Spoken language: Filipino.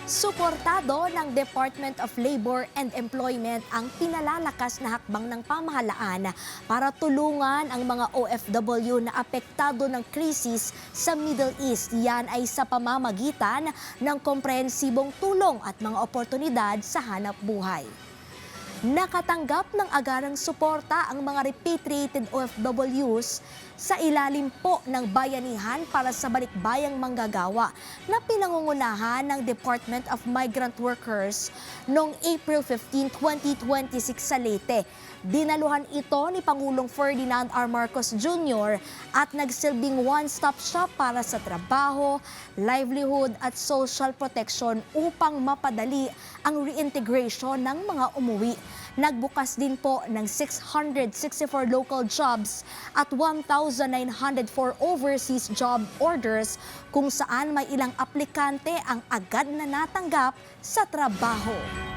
Suportado ng Department of Labor and Employment ang pinalalakas na hakbang ng pamahalaan para tulungan ang mga OFW na apektado ng krisis sa Middle East. Yan ay sa pamamagitan ng komprehensibong tulong at mga oportunidad sa hanap buhay. Nakatanggap ng agarang suporta ang mga repatriated OFWs sa ilalim po ng bayanihan para sa balikbayang manggagawa na pinangungunahan ng Department of Migrant Workers noong April 15, 2026 sa Leyte. Dinaluhan ito ni Pangulong Ferdinand R. Marcos Jr. at nagsilbing one-stop shop para sa trabaho, livelihood at social protection upang mapadali ang reintegration ng mga umuwi. Nagbukas din po ng 664 local jobs at 1,904 overseas job orders kung saan may ilang aplikante ang agad na natanggap sa trabaho.